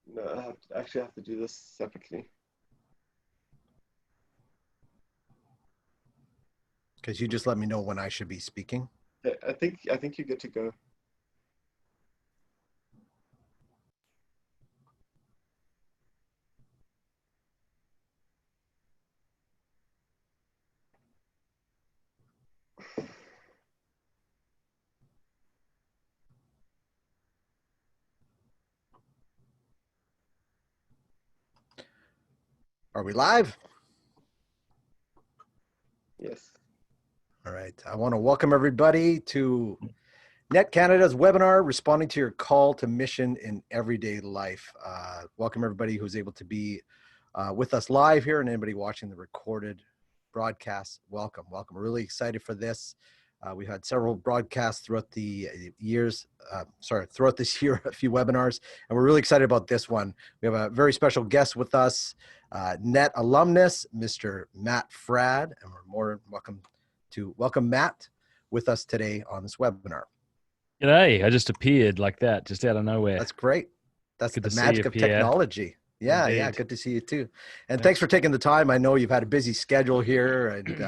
No, actually have to do this separately. Because you just let me know when I should be speaking. I think you're good to go. Are we live? Yes. All right. I want to welcome everybody to Net Canada's webinar, Responding to Your Call to Mission in Everyday Life. Welcome everybody who's able to be with us live here, and anybody watching the recorded broadcast. Welcome. We're really excited for this. We had several broadcasts throughout the years, throughout this year, a few webinars, and we're really excited about this one. We have a very special guest with us, Net alumnus, Mr. Matt FRADD, and we're more welcome to welcome Matt with us today on this webinar. G'day, I just appeared like that, just out of nowhere. That's great. That's good the magic of technology. Yeah, Indeed. yeah, good to see you too. And thanks for taking the time. I know you've had a busy schedule here and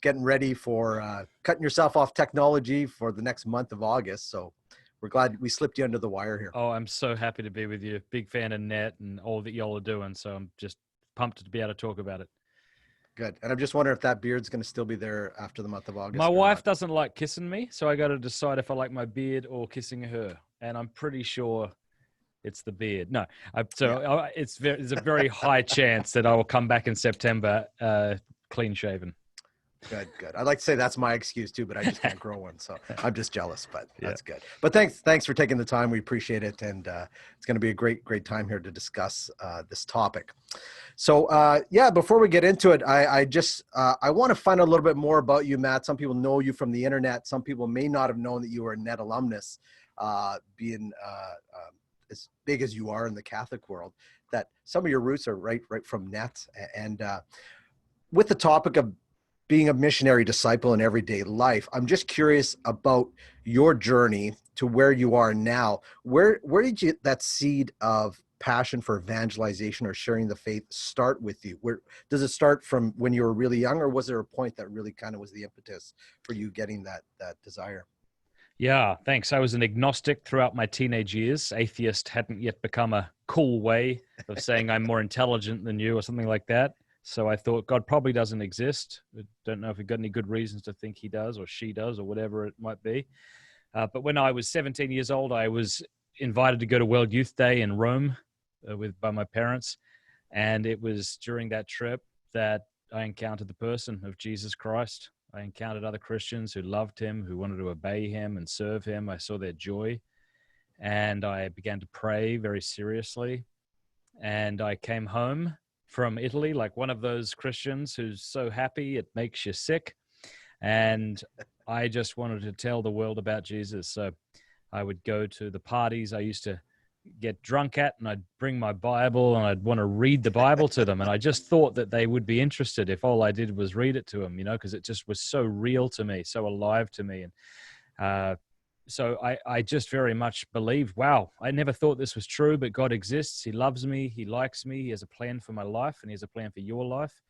getting ready for cutting yourself off technology for the next month of August. So we're glad we slipped you under the wire here. Oh, I'm so happy to be with you. Big fan of Net and all that y'all are doing. So I'm just pumped to be able to talk about it. Good. And I'm just wondering if that beard's going to still be there after the month of August. My wife doesn't like kissing me, so I got to decide if I like my beard or kissing her. And I'm pretty sure it's the beard. No, it's there's a very high chance that I will come back in September clean shaven. Good. I'd like to say that's my excuse too, but I just can't grow one. So I'm just jealous, but that's good. But thanks for taking the time. We appreciate it. And it's going to be a great time here to discuss this topic. So before we get into it, I want to find out a little bit more about you, Matt. Some people know you from the internet. Some people may not have known that you were a Net alumnus, being as big as you are in the Catholic world, that some of your roots are right from Net. And with the topic of being a missionary disciple in everyday life, I'm just curious about your journey to where you are now. Where did you that seed of passion for evangelization or sharing the faith start with you? Where does it start from when you were really young, or was there a point that really kind of was the impetus for you getting that desire? Yeah, thanks. I was an agnostic throughout my teenage years. Atheist hadn't yet become a cool way of saying I'm more intelligent than you or something like that. So I thought God probably doesn't exist. I don't know if we've got any good reasons to think he does or she does or whatever it might be. But when I was 17 years old, I was invited to go to World Youth Day in Rome by my parents. And it was during that trip that I encountered the person of Jesus Christ. I encountered other Christians who loved him, who wanted to obey him and serve him. I saw their joy. And I began to pray very seriously. And I came home from Italy, like one of those Christians who's so happy it makes you sick. And I just wanted to tell the world about Jesus. So I would go to the parties I used to get drunk at, and I'd bring my Bible and I'd want to read the Bible to them. And I just thought that they would be interested if all I did was read it to them, because it just was so real to me, so alive to me. And so I just very much believed, wow, I never thought this was true, but God exists. He loves me. He likes me. He has a plan for my life, and he has a plan for your life.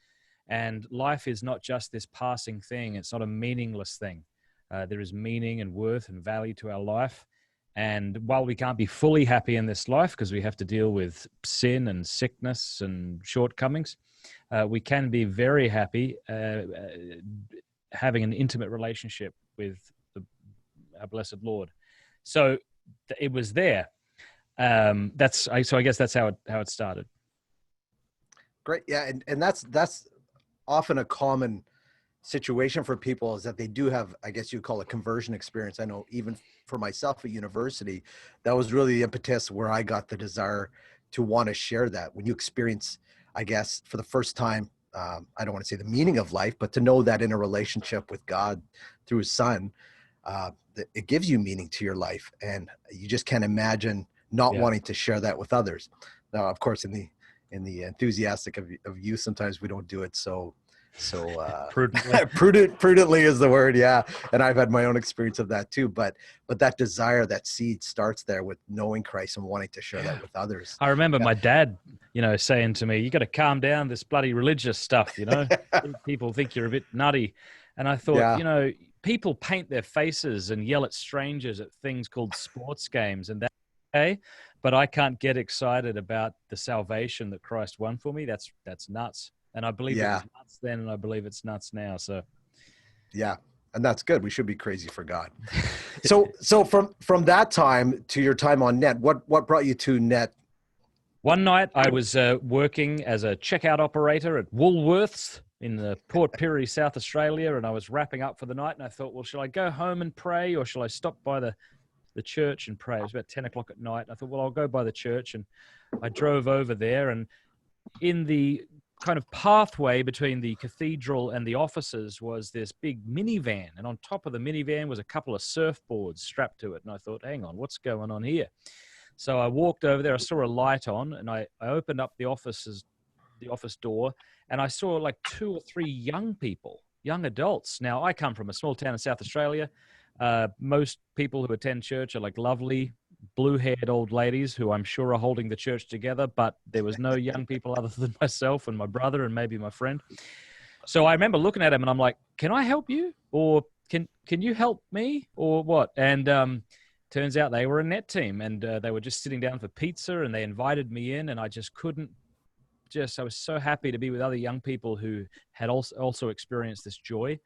And life is not just this passing thing. It's not a meaningless thing. There is meaning and worth and value to our life. And while we can't be fully happy in this life because we have to deal with sin and sickness and shortcomings, we can be very happy having an intimate relationship with our blessed Lord. So it was there. So I guess that's how it started. Great. Yeah. And that's often a common situation for people, is that they do have, I guess you'd call it, conversion experience. I know even for myself at university, that was really the impetus where I got the desire to want to share that. When you experience, I guess, for the first time, I don't want to say the meaning of life, but to know that in a relationship with God through his son, it gives you meaning to your life. And you just can't imagine not wanting to share that with others. Now, of course, in the enthusiastic of youth, sometimes we don't do it so So Prudently. prudently is the word. Yeah. And I've had my own experience of that too. But that desire, that seed starts there with knowing Christ and wanting to share that with others. I remember my dad, saying to me, "You got to calm down this bloody religious stuff, People think you're a bit nutty." And I thought, Yeah. People paint their faces and yell at strangers at things called sports games, and that's okay, but I can't get excited about the salvation that Christ won for me. That's nuts. And I believe it was nuts then, and I believe it's nuts now. So, yeah, and that's good. We should be crazy for God. So from that time to your time on Net, what brought you to Net? One night I was working as a checkout operator at Woolworths in Port Pirie, South Australia, and I was wrapping up for the night. And I thought, well, shall I go home and pray, or shall I stop by the church and pray? It was about 10 o'clock at night. I thought, well, I'll go by the church, and I drove over there, and in the kind of pathway between the cathedral and the offices was this big minivan, and on top of the minivan was a couple of surfboards strapped to it. And I thought, hang on, what's going on here? So I walked over there, I saw a light on, and I opened up the office door, and I saw like 2 or 3 young people, young adults. Now, I come from a small town in South Australia. Most people who attend church are like lovely, blue-haired old ladies who I'm sure are holding the church together, but there was no young people other than myself and my brother and maybe my friend. So I remember looking at him and I'm like, can I help you? Or can you help me? Or what? And turns out they were a Net team, and they were just sitting down for pizza, and they invited me in, and I just couldn't I was so happy to be with other young people who had also experienced this joy.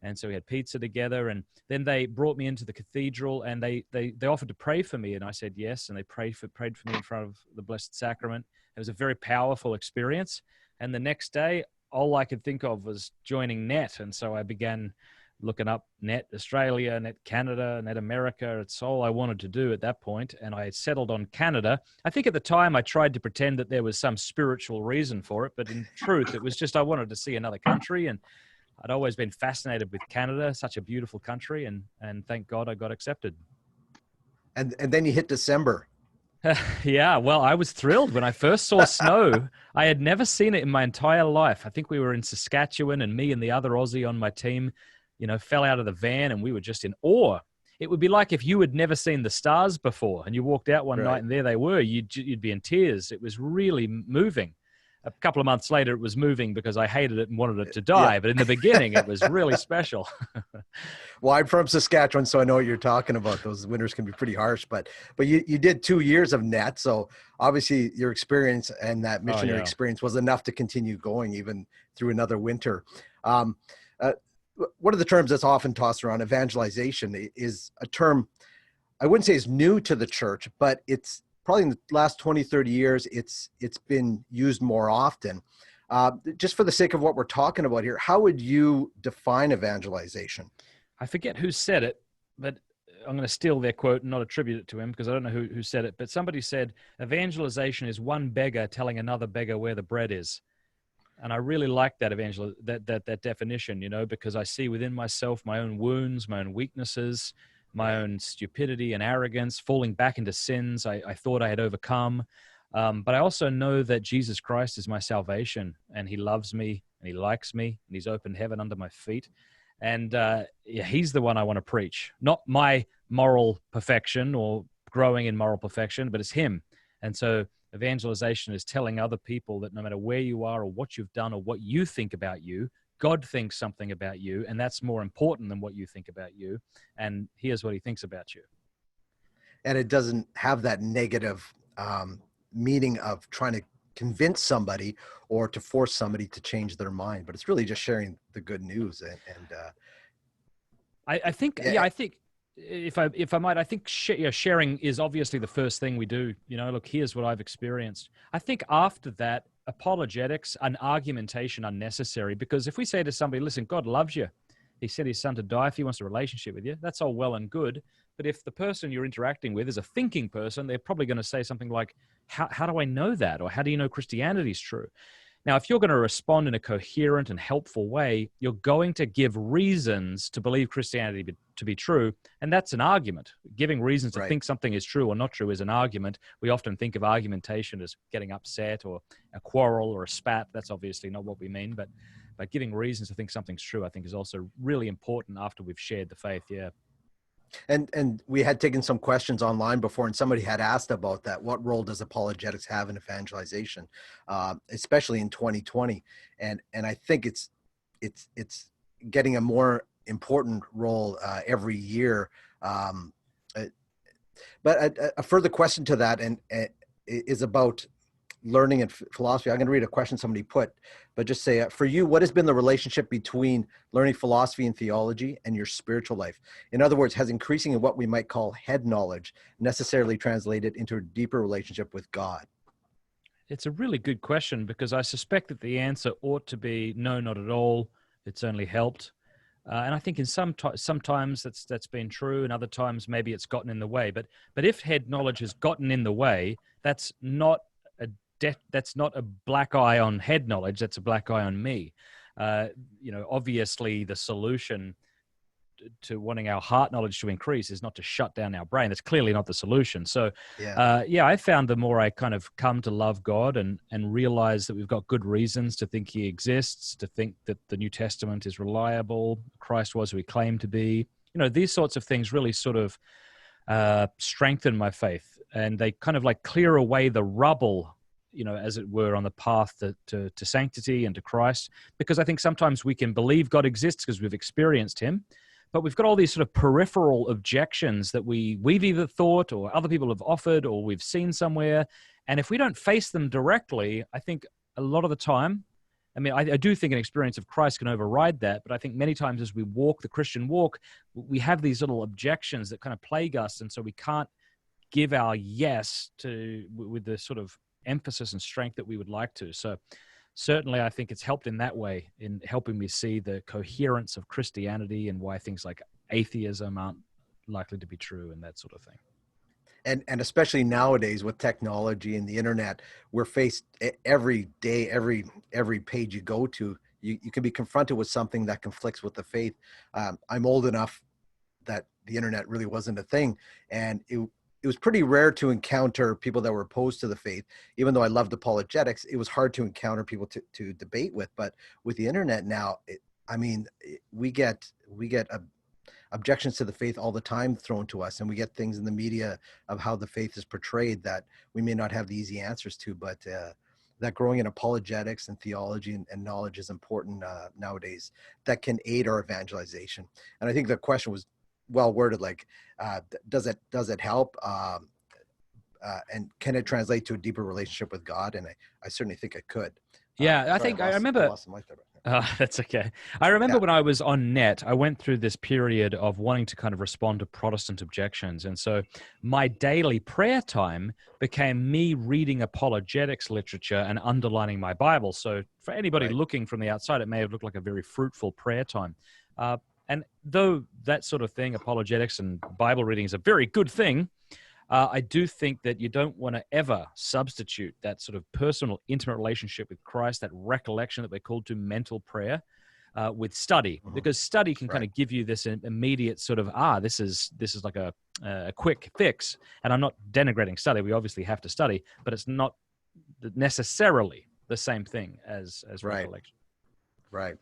And so we had pizza together, and then they brought me into the cathedral, and they offered to pray for me, and I said yes, and they prayed for me in front of the Blessed Sacrament. It was a very powerful experience, and the next day, all I could think of was joining Net, and so I began looking up Net Australia, Net Canada, Net America. It's all I wanted to do at that point, and I settled on Canada. I think at the time I tried to pretend that there was some spiritual reason for it, but in truth, it was just I wanted to see another country, and I'd always been fascinated with Canada, such a beautiful country, and thank God I got accepted. And then you hit December. Yeah, well, I was thrilled when I first saw snow. I had never seen it in my entire life. I think we were in Saskatchewan, and me and the other Aussie on my team, fell out of the van, and we were just in awe. It would be like if you had never seen the stars before, and you walked out one night and there they were. You'd be in tears. It was really moving. A couple of months later, it was moving because I hated it and wanted it to die. Yeah. But in the beginning, it was really special. Well, I'm from Saskatchewan, so I know what you're talking about. Those winters can be pretty harsh, but you did 2 years of Net. So obviously your experience and that missionary experience was enough to continue going even through another winter. One of the terms that's often tossed around, evangelization, is a term I wouldn't say is new to the church, but it's probably in the last 20, 30 years, it's been used more often. Just for the sake of what we're talking about here, how would you define evangelization? I forget who said it, but I'm going to steal their quote and not attribute it to him because I don't know who said it, but somebody said, evangelization is one beggar telling another beggar where the bread is. And I really like that that definition, because I see within myself my own wounds, my own weaknesses, my own stupidity and arrogance, falling back into sins I thought I had overcome. But I also know that Jesus Christ is my salvation, and he loves me, and he likes me, and he's opened heaven under my feet. And he's the one I want to preach, not my moral perfection or growing in moral perfection, but it's him. And so evangelization is telling other people that no matter where you are or what you've done or what you think about you, God thinks something about you, and that's more important than what you think about you. And here's what he thinks about you. And it doesn't have that negative meaning of trying to convince somebody or to force somebody to change their mind, but it's really just sharing the good news. I think if I might, I think sharing is obviously the first thing we do. Look, here's what I've experienced. I think after that, apologetics and argumentation are necessary, because if we say to somebody, listen, God loves you, he sent his son to die if he wants a relationship with you, that's all well and good. But if the person you're interacting with is a thinking person, they're probably going to say something like, how do I know that? Or how do you know Christianity is true? Now, if you're going to respond in a coherent and helpful way, you're going to give reasons to believe Christianity to be true, and that's an argument. Giving reasons to think something is true or not true is an argument. We often think of argumentation as getting upset or a quarrel or a spat. That's obviously not what we mean, but But giving reasons to think something's true, I think, is also really important after we've shared the faith. Yeah. And we had taken some questions online before, and somebody had asked about that. What role does apologetics have in evangelization, especially in 2020? And I think it's getting a more important role every year. But a further question to that is about learning and philosophy. I'm going to read a question somebody put, but just say, for you, what has been the relationship between learning philosophy and theology and your spiritual life? In other words, has increasing in what we might call head knowledge necessarily translated into a deeper relationship with God? It's a really good question, because I suspect that the answer ought to be no, not at all. It's only helped. And I think in sometimes that's been true, and other times maybe it's gotten in the way. But if head knowledge has gotten in the way, that's not a black eye on head knowledge. That's a black eye on me. Obviously the solution to wanting our heart knowledge to increase is not to shut down our brain. That's clearly not the solution. So, I found the more I kind of come to love God and realize that we've got good reasons to think he exists, to think that the New Testament is reliable, Christ was who he claimed to be. These sorts of things really sort of strengthen my faith, and they kind of like clear away the rubble, as it were, on the path to sanctity and to Christ. Because I think sometimes we can believe God exists because we've experienced him, but we've got all these sort of peripheral objections that we've either thought or other people have offered or we've seen somewhere. And if we don't face them directly, I think a lot of the time, I do think an experience of Christ can override that, but I think many times as we walk the Christian walk, we have these little objections that kind of plague us, and so we can't give our yes with the sort of emphasis and strength that we would like to. So certainly I think it's helped in that way, in helping me see the coherence of Christianity and why things like atheism aren't likely to be true and that sort of thing. And especially nowadays with technology and the internet, we're faced every day, every page you go to, you can be confronted with something that conflicts with the faith. I'm old enough that the internet really wasn't a thing, and it was pretty rare to encounter people that were opposed to the faith. Even though I loved apologetics, it was hard to encounter people to debate with. But with the internet now, we get objections to the faith all the time thrown to us, and we get things in the media of how the faith is portrayed that we may not have the easy answers to, but that growing in apologetics and theology and knowledge is important nowadays, that can aid our evangelization. And I think the question was well worded, like, does it help? And can it translate to a deeper relationship with God? And I certainly think it could. Yeah, I remember. That's okay. I remember when I was on net, I went through this period of wanting to kind of respond to Protestant objections. And so my daily prayer time became me reading apologetics literature and underlining my Bible. So for anybody looking from the outside, it may have looked like a very fruitful prayer time. And though that sort of thing, apologetics and Bible reading is a very good thing, I do think that you don't want to ever substitute that sort of personal, intimate relationship with Christ, that recollection that we're called to, mental prayer, with study, because study can kind of give you this immediate sort of, this is like a quick fix. And I'm not denigrating study. We obviously have to study, but it's not necessarily the same thing as recollection. Right.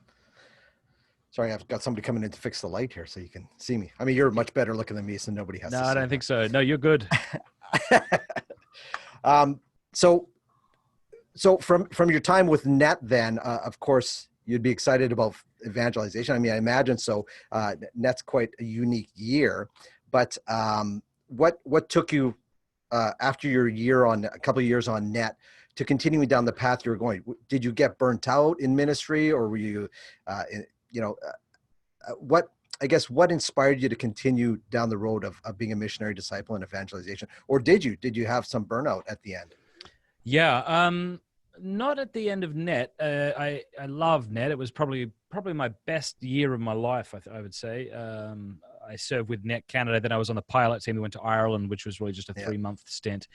Sorry, I've got somebody coming in to fix the light here so you can see me. I mean, you're much better looking than me, so nobody has to see. No, I don't think so. No, you're good. So from your time with NET then, of course, you'd be excited about evangelization. I mean, I imagine so. NET's quite a unique year, but what took you after your a couple of years on NET to continuing down the path you were going? Did you get burnt out in ministry, or were you what inspired you to continue down the road of being a missionary, disciple, and evangelization? Or did you have some burnout at the end? Yeah, not at the end of NET. I love NET. It was probably my best year of my life, I would say. I served with NET Canada. Then I was on the pilot team. We went to Ireland, which was really just a 3-month stint.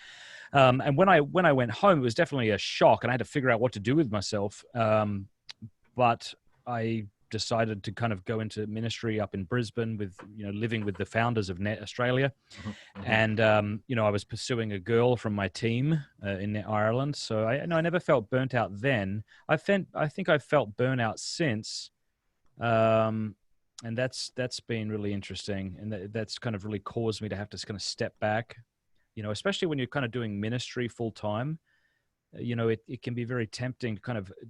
And when I went home, it was definitely a shock, and I had to figure out what to do with myself. But I decided to kind of go into ministry up in Brisbane with, living with the founders of Net Australia. And, I was pursuing a girl from my team in Ireland. So I never felt burnt out then. I think I've felt burnout since. And that's been really interesting. And that's kind of really caused me to have to kind of step back, especially when you're kind of doing ministry full time. It can be very tempting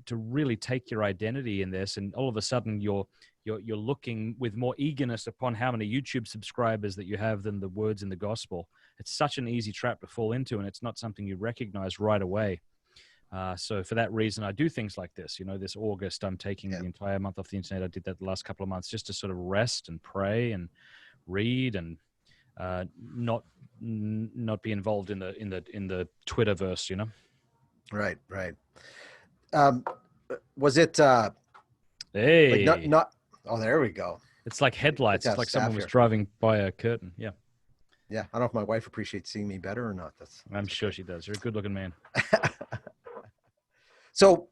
to really take your identity in this, and all of a sudden you're looking with more eagerness upon how many YouTube subscribers that you have than the words in the gospel. It's such an easy trap to fall into, and it's not something you recognize right away. So for that reason, I do things like this. This August, I'm taking the entire month off the internet. I did that the last couple of months just to sort of rest and pray and read and not be involved in the Twitterverse. Right. Was it hey, like not oh, there we go. It's like headlights. It's like someone was driving by a curtain. Yeah. I don't know if my wife appreciates seeing me better or not. I'm sure she does. You're a good looking man. So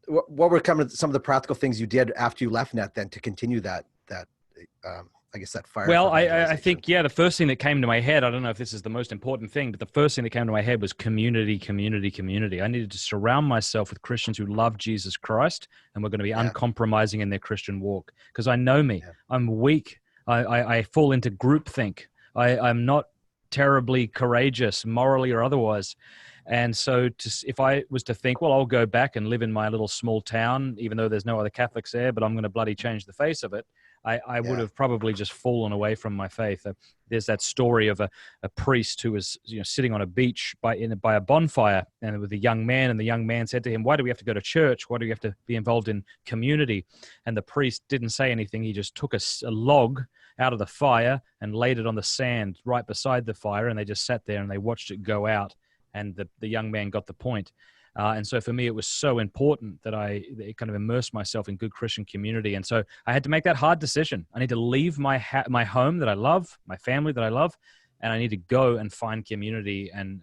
what were some of the practical things you did after you left Net then to continue that I guess that fire? Well, I think, the first thing that came to my head, I don't know if this is the most important thing, but the first thing that came to my head was community. I needed to surround myself with Christians who love Jesus Christ and were going to be uncompromising in their Christian walk. Because I know me, I'm weak. I fall into groupthink. I'm not terribly courageous, morally or otherwise. And so if I was to think, well, I'll go back and live in my little small town, even though there's no other Catholics there, but I'm going to bloody change the face of it, I would have probably just fallen away from my faith. There's that story of a priest who was sitting on a beach by a bonfire and with a young man, and the young man said to him, "Why do we have to go to church? Why do we have to be involved in community?" And the priest didn't say anything. He just took a log out of the fire and laid it on the sand right beside the fire, and they just sat there and they watched it go out. And the young man got the point. And so for me, it was so important that I kind of immersed myself in good Christian community. And so I had to make that hard decision. I need to leave my home that I love, my family that I love, and I need to go and find community and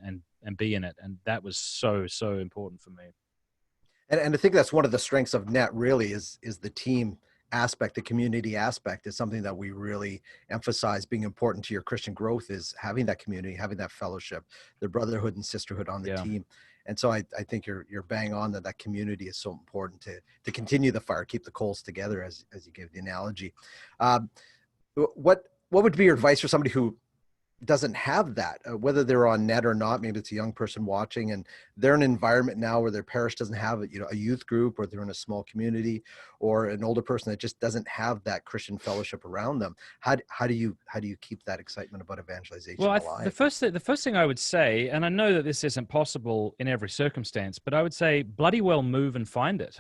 be in it. And that was so important for me. And I think that's one of the strengths of Net really is the team aspect. The community aspect is something that we really emphasize being important to your Christian growth, is having that community, having that fellowship, the brotherhood and sisterhood on the team. And so I think you're bang on that community is so important to continue the fire, keep the coals together, as you gave the analogy. What would be your advice for somebody who doesn't have that, whether they're on Net or not? Maybe it's a young person watching and they're in an environment now where their parish doesn't have a youth group, or they're in a small community, or an older person that just doesn't have that Christian fellowship around them. How do you keep that excitement about evangelization alive? The first thing I would say, and I know that this isn't possible in every circumstance, but I would say bloody well move and find it,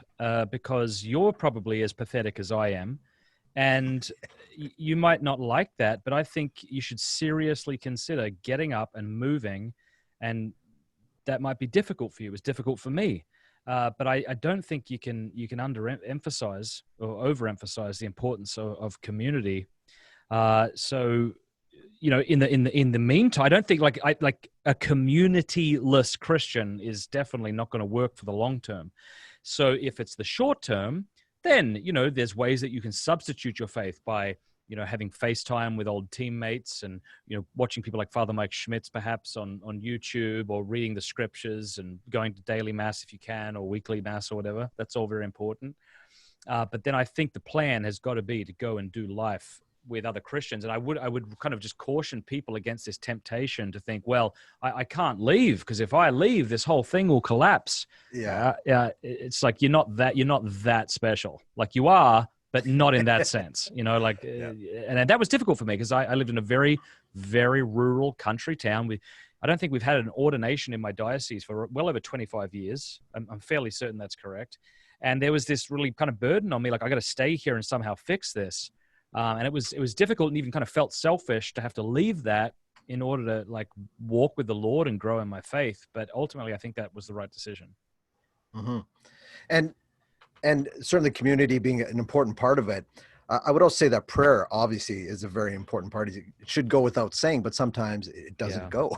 because you're probably as pathetic as I am. And you might not like that, but I think you should seriously consider getting up and moving. And that might be difficult for you. It was difficult for me. But I don't think you can underemphasize or overemphasize the importance of community. So, in the meantime, I don't think like a community-less Christian is definitely not going to work for the long term. So if it's the short term, then, there's ways that you can substitute your faith by, having FaceTime with old teammates and, watching people like Father Mike Schmitz perhaps on YouTube, or reading the scriptures and going to daily mass if you can, or weekly mass or whatever. That's all very important. But then I think the plan has got to be to go and do life with other Christians. And I would kind of just caution people against this temptation to think, well, I can't leave, because if I leave, this whole thing will collapse. It's like, you're not that special. Like, you are, but not in that sense, and that was difficult for me, because I lived in a very, very rural country town. I don't think we've had an ordination in my diocese for well over 25 years. I'm fairly certain that's correct. And there was this really kind of burden on me, like, I got to stay here and somehow fix this. And it was difficult, and even kind of felt selfish to have to leave that in order to like walk with the Lord and grow in my faith. But ultimately, I think that was the right decision. Mm-hmm. And certainly community being an important part of it. I would also say that prayer obviously is a very important part. It should go without saying, but sometimes it doesn't go.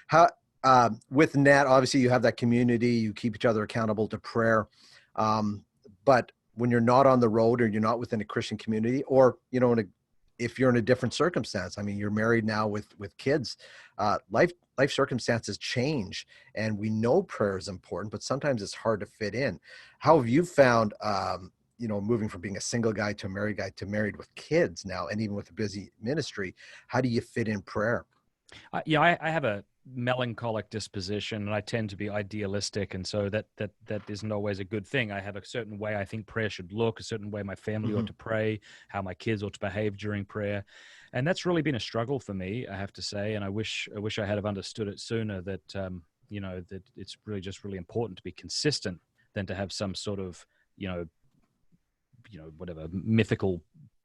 How with Net, obviously you have that community, you keep each other accountable to prayer. But when you're not on the road or you're not within a Christian community, or, you know, if you're in a different circumstance, I mean, you're married now with kids, life circumstances change, and we know prayer is important, but sometimes it's hard to fit in. How have you found, you know, moving from being a single guy to a married guy to married with kids now, and even with a busy ministry, how do you fit in prayer? I have a melancholic disposition, and I tend to be idealistic, and so that isn't always a good thing. I have a certain way I think prayer should look, a certain way my family ought to pray, how my kids ought to behave during prayer, and that's really been a struggle for me, I have to say. And I wish I had have understood it sooner, that you know, that it's really important to be consistent than to have some sort of whatever mythical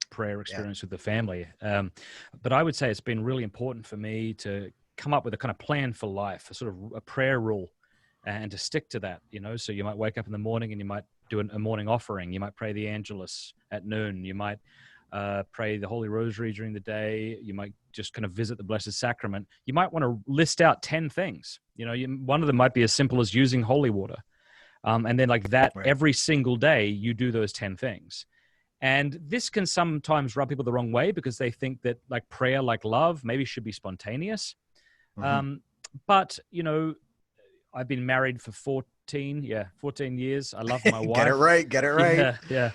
prayer experience with the family. But I would say it's been really important for me to come up with a kind of plan for life, a sort of a prayer rule, and to stick to that, you know. So you might wake up in the morning and you might do a morning offering. You might pray the Angelus at noon. You might pray the Holy Rosary during the day. You might just kind of visit the Blessed Sacrament. You might want to list out 10 things. You know, one of them might be as simple as using holy water. And then like that, every single day you do those 10 things. And this can sometimes rub people the wrong way, because they think that like prayer, like love, maybe should be spontaneous. But, you know, I've been married for 14 years. I love my wife. Get it right. Yeah.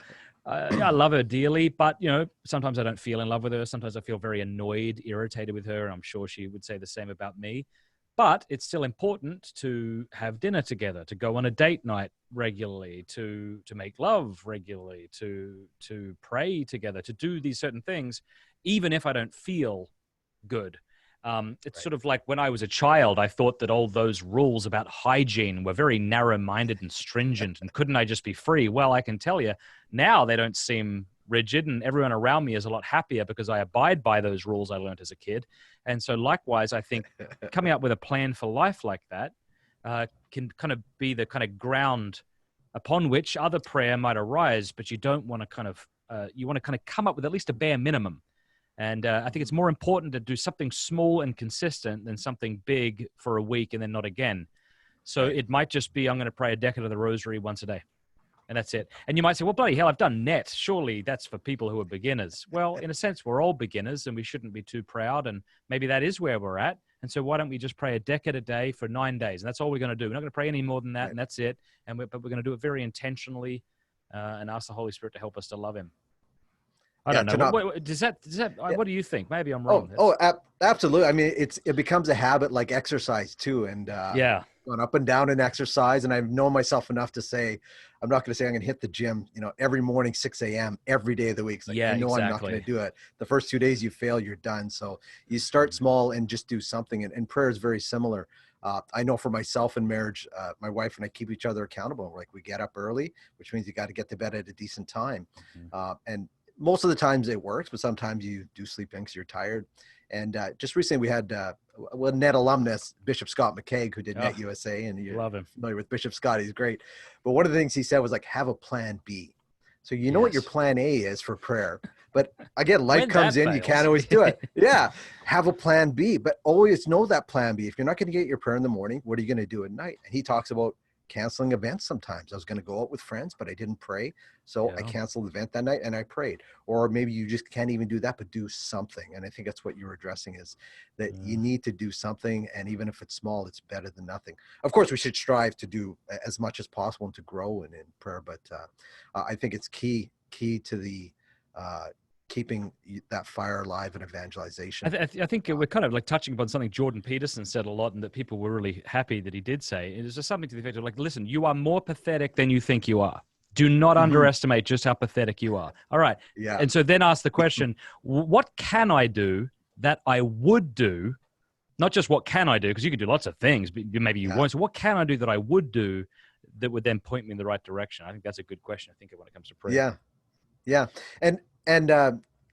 I love her dearly, but, you know, sometimes I don't feel in love with her. Sometimes I feel very annoyed, irritated with her. And I'm sure she would say the same about me. But it's still important to have dinner together, to go on a date night regularly, to make love regularly, to pray together, to do these certain things, even if I don't feel good. It's sort of like when I was a child, I thought that all those rules about hygiene were very narrow-minded and stringent, and couldn't I just be free? Well, I can tell you now they don't seem rigid, and everyone around me is a lot happier because I abide by those rules I learned as a kid. And so likewise, I think coming up with a plan for life like that can kind of be the kind of ground upon which other prayer might arise, but you don't want to kind of, you want to kind of come up with at least a bare minimum. And I think it's more important to do something small and consistent than something big for a week and then not again. So it might just be, I'm going to pray a decade of the Rosary once a day. And that's it. And you might say, well, bloody hell, I've done net. Surely that's for people who are beginners. Well, in a sense, we're all beginners, and we shouldn't be too proud. And maybe that is where we're at. And so why don't we just pray a decade a day for 9 days? And that's all we're going to do. We're not going to pray any more than that, and that's it. But we're going to do it very intentionally and ask the Holy Spirit to help us to love him. I don't know. What do you think? Maybe I'm wrong. Absolutely. I mean, it becomes a habit like exercise too. And going up and down in exercise. And I know myself enough to say, I'm not going to say I'm going to hit the gym, you know, every morning, 6 a.m. every day of the week. Like, I know I'm not going to do it. The first 2 days you fail, you're done. So you start small and just do something. And prayer is very similar. I know for myself in marriage, my wife and I keep each other accountable. Like, we get up early, which means you got to get to bed at a decent time. And most of the times it works, but sometimes you do sleep in because you're tired. And just recently we had Net alumnus, Bishop Scott McCaig, who did Net USA, and you're love him. familiar with Bishop Scott. He's great. But one of the things he said was like, have a plan B. So you know what your plan A is for prayer. But again, life comes in, you can't always do it. Have a plan B, but always know that plan B. If you're not going to get your prayer in the morning, what are you going to do at night? And he talks about canceling events sometimes. I was going to go out with friends, but I didn't pray. So I canceled the event that night and I prayed. Or maybe you just can't even do that, but do something. And I think that's what you're addressing, is that you need to do something. And even if it's small, it's better than nothing. Of course, we should strive to do as much as possible and to grow in prayer. But I think it's key to the keeping that fire alive in evangelization. I think we're kind of like touching upon something Jordan Peterson said a lot, and that people were really happy that he did say. It was just something to the effect of like, listen, you are more pathetic than you think you are. Do not underestimate just how pathetic you are. All right. Yeah. And so then ask the question, what can I do that I would do? Not just what can I do, because you could do lots of things, but maybe you won't. So what can I do that I would do that would then point me in the right direction? I think that's a good question, I think, when it comes to prayer. Yeah. And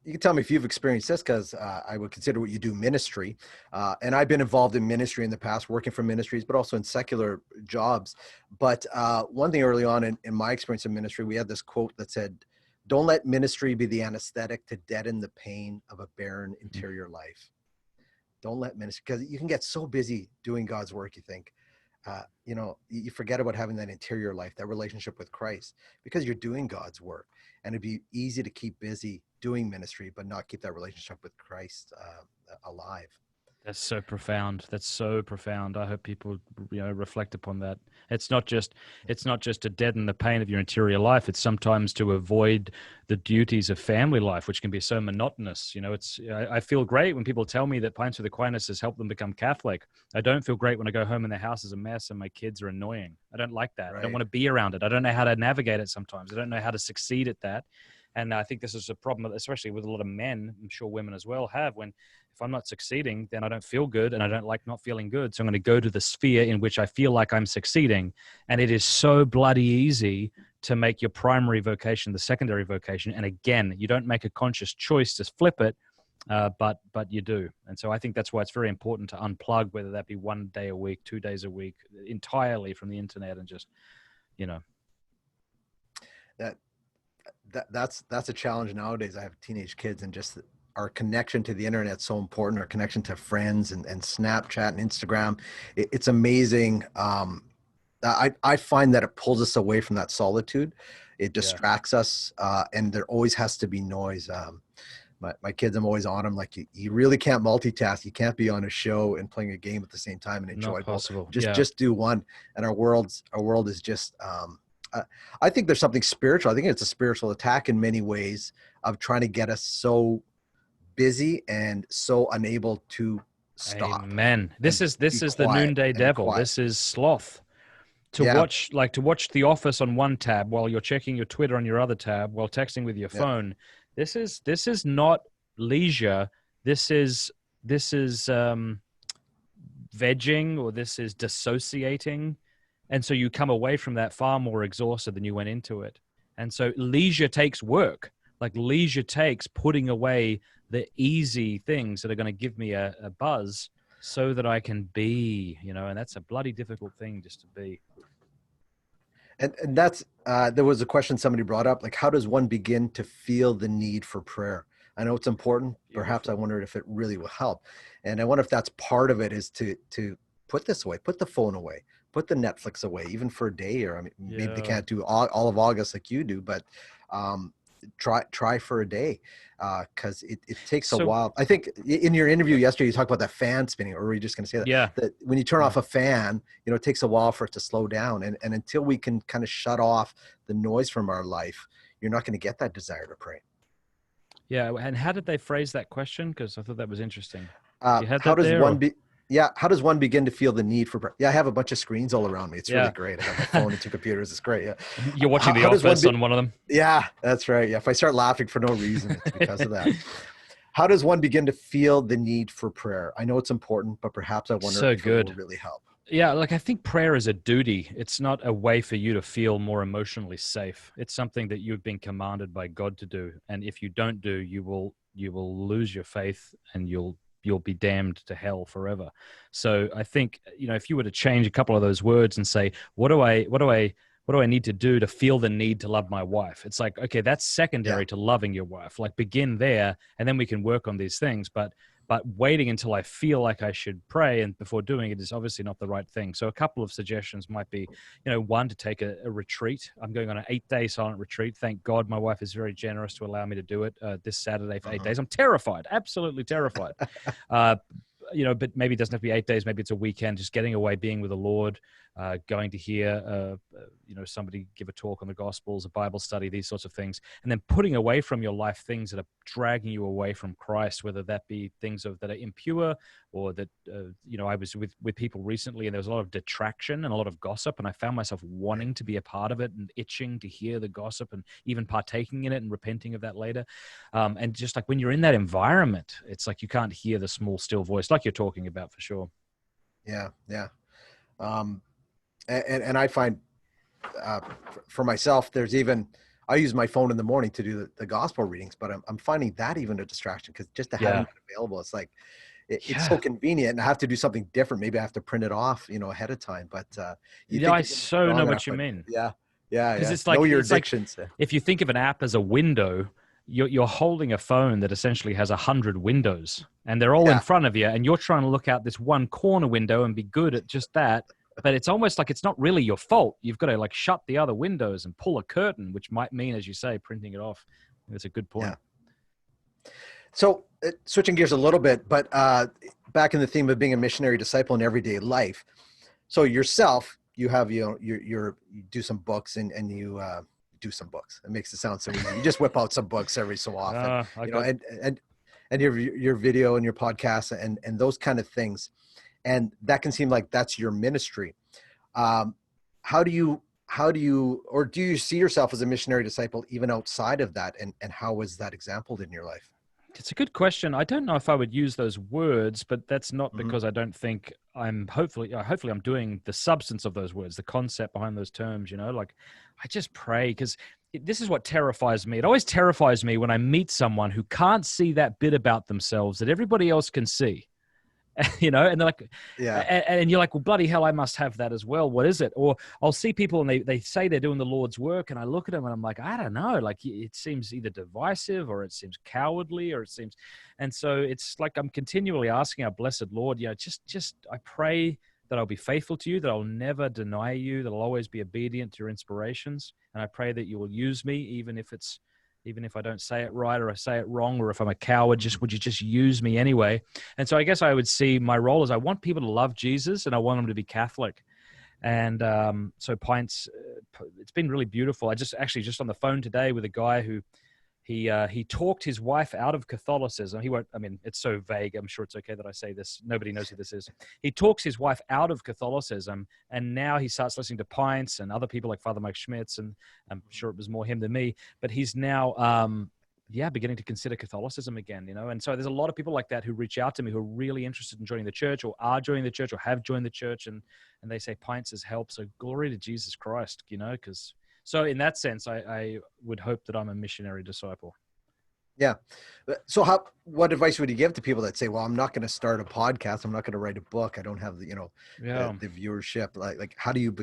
you can tell me if you've experienced this, because I would consider what you do ministry. And I've been involved in ministry in the past, working for ministries, but also in secular jobs. But one thing early on in my experience in ministry, we had this quote that said, don't let ministry be the anesthetic to deaden the pain of a barren interior life. Don't let ministry, because you can get so busy doing God's work, you think, you forget about having that interior life, that relationship with Christ, because you're doing God's work. And it'd be easy to keep busy doing ministry, but not keep that relationship with Christ alive. That's so profound. That's so profound. I hope people, reflect upon that. It's not just to deaden the pain of your interior life. It's sometimes to avoid the duties of family life, which can be so monotonous. I feel great when people tell me that Pints with Aquinas has helped them become Catholic. I don't feel great when I go home and the house is a mess and my kids are annoying. I don't like that. Right. I don't want to be around it. I don't know how to navigate it sometimes. I don't know how to succeed at that. And I think this is a problem, especially with a lot of men, I'm sure women as well have, when if I'm not succeeding, then I don't feel good and I don't like not feeling good. So I'm going to go to the sphere in which I feel like I'm succeeding. And it is so bloody easy to make your primary vocation the secondary vocation. And again, you don't make a conscious choice to flip it, but you do. And so I think that's why it's very important to unplug, whether that be 1 day a week, 2 days a week, entirely from the internet and just, That's a challenge nowadays. I have teenage kids, and just our connection to the internet is so important. Our connection to friends and Snapchat and Instagram. It's amazing. I find that it pulls us away from that solitude. It distracts us, and there always has to be noise. My kids, I'm always on them. Like you really can't multitask. You can't be on a show and playing a game at the same time and enjoy. Not possible. Just do one. And our world is just. I think there's something spiritual. I think it's a spiritual attack in many ways of trying to get us so busy and so unable to stop. Amen. This is the noonday devil. This is sloth. To watch The Office on one tab while you're checking your Twitter on your other tab while texting with your phone. This is not leisure. This is vegging, or this is dissociating. And so you come away from that far more exhausted than you went into it. And so leisure takes work. Like leisure takes putting away the easy things that are going to give me a buzz so that I can be, and that's a bloody difficult thing just to be. And that's, there was a question somebody brought up, like, how does one begin to feel the need for prayer? I know it's important. Perhaps I wondered if it really will help. And I wonder if that's part of it, is to put this away, put the phone away, put the Netflix away, even for a day, or maybe they can't do all of August like you do, but try for a day, because it takes a while. I think in your interview yesterday, you talked about that fan spinning, or were you just going to say that? Yeah. That when you turn off a fan, it takes a while for it to slow down. And until we can kind of shut off the noise from our life, you're not going to get that desire to pray. Yeah. And how did they phrase that question? Because I thought that was interesting. How does one begin to feel the need for prayer? Yeah, I have a bunch of screens all around me. It's really great. I have my phone and two computers. It's great. Yeah. You're watching The Office on one of them? Yeah, that's right. Yeah. If I start laughing for no reason, it's because of that. How does one begin to feel the need for prayer? I know it's important, but perhaps I wonder if it will really help. Yeah, I think prayer is a duty. It's not a way for you to feel more emotionally safe. It's something that you've been commanded by God to do. And if you don't do, you will lose your faith, and you'll be damned to hell forever. So I think, if you were to change a couple of those words and say, what do I need to do to feel the need to love my wife? It's like, okay, that's secondary to loving your wife. Like, begin there, and then we can work on these things. But waiting until I feel like I should pray and before doing it is obviously not the right thing. So a couple of suggestions might be, one, to take a retreat. I'm going on an 8-day silent retreat. Thank God my wife is very generous to allow me to do it this Saturday for 8 days. I'm terrified, absolutely terrified. But maybe it doesn't have to be 8 days. Maybe it's a weekend, just getting away, being with the Lord, going to hear, somebody give a talk on the Gospels, a Bible study, these sorts of things, and then putting away from your life things that are dragging you away from Christ, whether that be things that are impure, or that, I was with people recently, and there was a lot of detraction and a lot of gossip, and I found myself wanting to be a part of it and itching to hear the gossip and even partaking in it and repenting of that later. And just like when you're in that environment, it's like you can't hear the small, still voice like you're talking about, for sure. Yeah. Yeah. And I find, for myself, I use my phone in the morning to do the gospel readings, but I'm finding that even a distraction, because just to have it available, it's like, it's so convenient, and I have to do something different. Maybe I have to print it off, ahead of time, but I so know what you mean. Yeah. Because it's like, know your addictions. Like, if you think of an app as a window, you're holding a phone that essentially has 100 windows, and they're all in front of you, and you're trying to look out this one corner window and be good at just that. but it's almost like it's not really your fault. You've got to like shut the other windows and pull a curtain, which might mean, as you say, printing it off. That's a good point. Yeah. So switching gears a little bit, but back in the theme of being a missionary disciple in everyday life. So yourself, you have, you do some books and you do some books. It makes it sound so easy. You just whip out some books every so often, and your video and your podcast and those kind of things. And that can seem like that's your ministry. How do you, or do you see yourself as a missionary disciple even outside of that? And how was that exampled in your life? It's a good question. I don't know if I would use those words, but that's not because I don't think hopefully I'm doing the substance of those words, the concept behind those terms, like I just pray because this is what terrifies me. It always terrifies me when I meet someone who can't see that bit about themselves that everybody else can see. And they're like, and you're like, well, bloody hell, I must have that as well. What is it? Or I'll see people and they say they're doing the Lord's work, and I look at them and I'm like, I don't know, like it seems either divisive or it seems cowardly and so it's like I'm continually asking our blessed Lord, just I pray that I'll be faithful to you, that I'll never deny you, that I'll always be obedient to your inspirations, and I pray that you will use me even if I don't say it right or I say it wrong, or if I'm a coward, would you just use me anyway? And so I guess I would see my role as I want people to love Jesus and I want them to be Catholic. And so Pints, it's been really beautiful. I just on the phone today with a guy who he talked his wife out of Catholicism. It's so vague. I'm sure it's okay that I say this. Nobody knows who this is. He talks his wife out of Catholicism, and now he starts listening to Pints and other people like Father Mike Schmitz, and I'm sure it was more him than me, but he's now, beginning to consider Catholicism again, And so there's a lot of people like that who reach out to me who are really interested in joining the church or are joining the church or have joined the church, and they say Pints has helped. So glory to Jesus Christ, because... So in that sense, I would hope that I'm a missionary disciple. Yeah. So what advice would you give to people that say, well, I'm not going to start a podcast. I'm not going to write a book. I don't have the viewership. Like how do you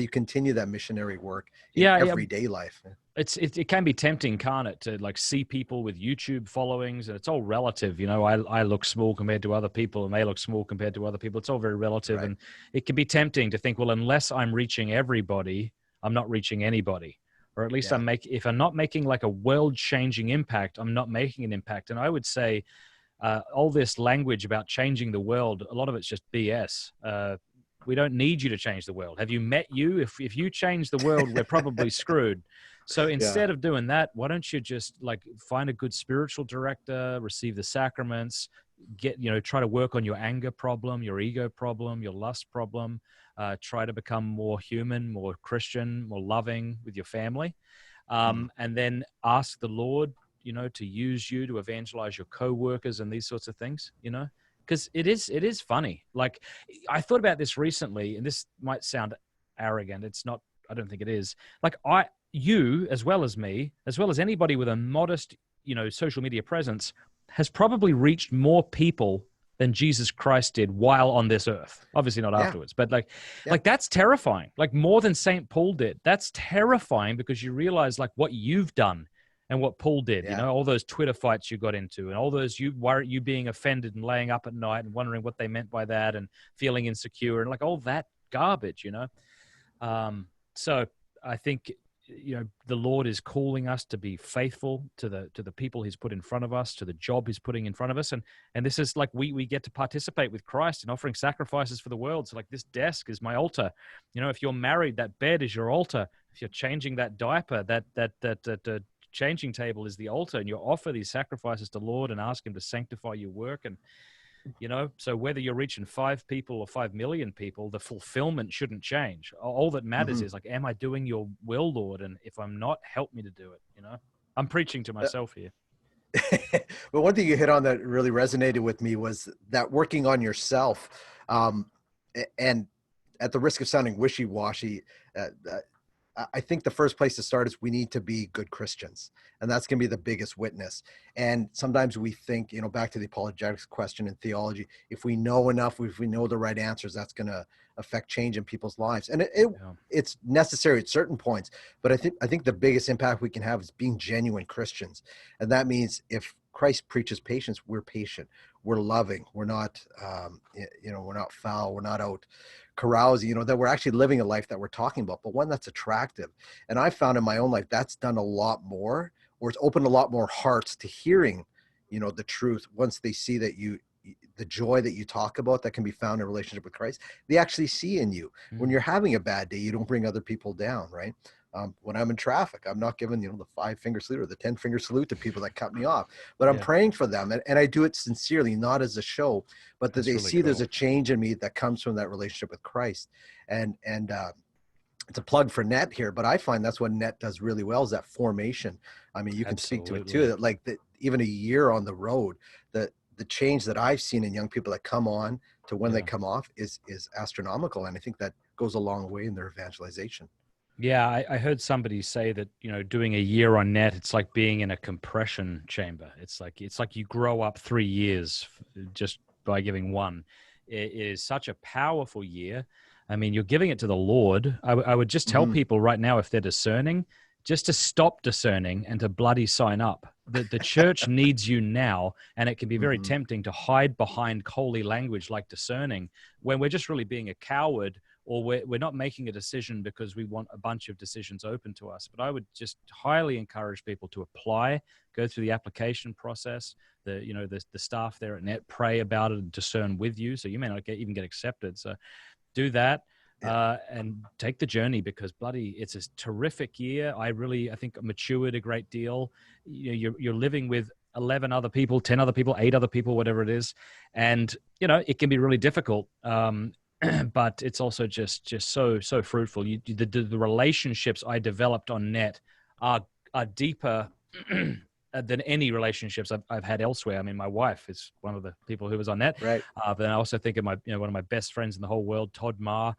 continue that missionary work in everyday life? It can be tempting, can't it? To like see people with YouTube followings, and it's all relative. I look small compared to other people and they look small compared to other people. It's all very relative. Right. And it can be tempting to think, well, unless I'm reaching everybody, I'm not reaching anybody, or at least if I'm not making like a world-changing impact, I'm not making an impact. And I would say all this language about changing the world, a lot of it's just BS. We don't need you to change the world. Have you met you? If you change the world, we're probably screwed. So instead of doing that, why don't you just like find a good spiritual director, receive the sacraments, try to work on your anger problem, your ego problem, your lust problem. Try to become more human, more Christian, more loving with your family. And then ask the Lord, to use you to evangelize your co-workers and these sorts of things, because it is funny. Like I thought about this recently, and this might sound arrogant. It's not, I don't think it is. Like you, as well as me, as well as anybody with a modest, social media presence, has probably reached more people than Jesus Christ did while on this earth. Obviously not afterwards, but like that's terrifying. Like more than St. Paul did. That's terrifying because you realize like what you've done and what Paul did, all those Twitter fights you got into and all those you being offended and laying up at night and wondering what they meant by that and feeling insecure and like all that garbage, So I think, the Lord is calling us to be faithful to the people he's put in front of us, to the job he's putting in front of us. And this is like, we get to participate with Christ in offering sacrifices for the world. So like this desk is my altar. If you're married, that bed is your altar. If you're changing that diaper, that changing table is the altar, and you offer these sacrifices to the Lord and ask him to sanctify your work. And, so whether you're reaching 5 people or 5 million people, the fulfillment shouldn't change. All that matters is like, am I doing your will, Lord? And if I'm not, help me to do it. I'm preaching to myself here. But one thing you hit on that really resonated with me was that working on yourself. And at the risk of sounding wishy-washy, I think the first place to start is we need to be good Christians, and that's going to be the biggest witness. And sometimes we think, back to the apologetics question in theology, if we know enough, if we know the right answers, that's going to affect change in people's lives. And it's necessary at certain points, but I think the biggest impact we can have is being genuine Christians. And that means if Christ preaches patience, we're patient, we're loving, we're not, we're not foul, we're not out carousing, that we're actually living a life that we're talking about, but one that's attractive. And I found in my own life, that's done a lot more, or it's opened a lot more hearts to hearing, the truth. Once they see that the joy that you talk about that can be found in a relationship with Christ, they actually see in you. When you're having a bad day, you don't bring other people down, right? When I'm in traffic, I'm not giving, the 5-finger salute or the 10-finger salute to people that cut me off, but I'm praying for them. And I do it sincerely, not as a show, but that they really see there's a change in me that comes from that relationship with Christ. And it's a plug for NET here, but I find that's what NET does really well, is that formation. I mean, you can speak to it too, that like even a year on the road, the change that I've seen in young people that come on to when they come off is astronomical. And I think that goes a long way in their evangelization. Yeah, I heard somebody say that, doing a year on NET, it's like being in a compression chamber. It's like you grow up 3 years just by giving one. It is such a powerful year. I mean, you're giving it to the Lord. I would just tell people right now, if they're discerning, just to stop discerning and to bloody sign up. The church needs you now, and it can be very tempting to hide behind holy language like discerning when we're just really being a coward, or we're not making a decision because we want a bunch of decisions open to us. But I would just highly encourage people to apply, go through the application process. The staff there at NET pray about it and discern with you, so you may not even get accepted. So do that. And take the journey, because bloody, it's a terrific year. I think matured a great deal. You're living with 11 other people, 10 other people, 8 other people, whatever it is. And, it can be really difficult. But it's also just so fruitful. The relationships I developed on NET are deeper than any relationships I've had elsewhere. I mean, my wife is one of the people who was on NET. Right. But then I also think of one of my best friends in the whole world, Todd Ma,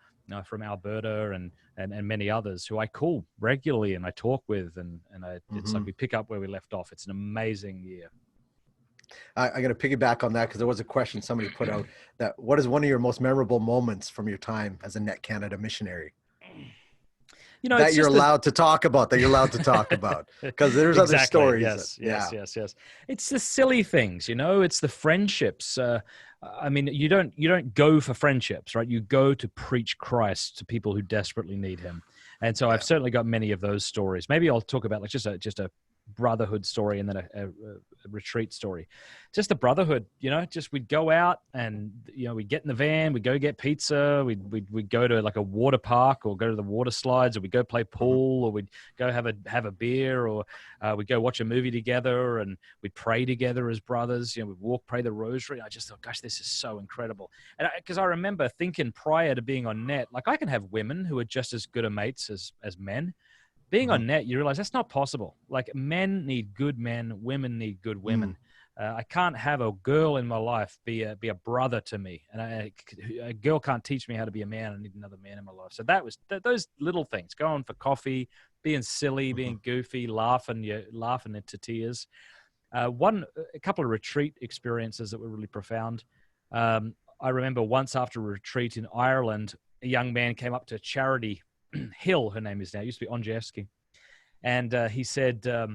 from Alberta, and many others who I call regularly and I talk with, and it's like we pick up where we left off. It's an amazing year. I'm going to piggyback on that, because there was a question somebody put out, that what is one of your most memorable moments from your time as a NET Canada missionary? That you're allowed to talk about, because there's other stories. Yes. It's the silly things, it's the friendships. I mean, you don't go for friendships, right? You go to preach Christ to people who desperately need him. And so I've certainly got many of those stories. Maybe I'll talk about like just a brotherhood story, and then a retreat story. Just the brotherhood, just we'd go out and, we'd get in the van, we'd go get pizza, we'd go to like a water park, or go to the water slides, or we'd go play pool, or we'd go have a beer, or we'd go watch a movie together, and we'd pray together as brothers. We'd walk, pray the rosary. I just thought, gosh, this is so incredible. And because I remember thinking prior to being on NET, like I can have women who are just as good a mates as men. Being on NET, you realize that's not possible. Like, men need good men, women need good women. I can't have a girl in my life be a brother to me, and a girl can't teach me how to be a man. I need another man in my life. So that was those little things: going for coffee, being silly, being goofy, laughing into tears. A couple of retreat experiences that were really profound. I remember once after a retreat in Ireland, a young man came up to Charity Hill, her name is now, used to be Onjewski. And he said, that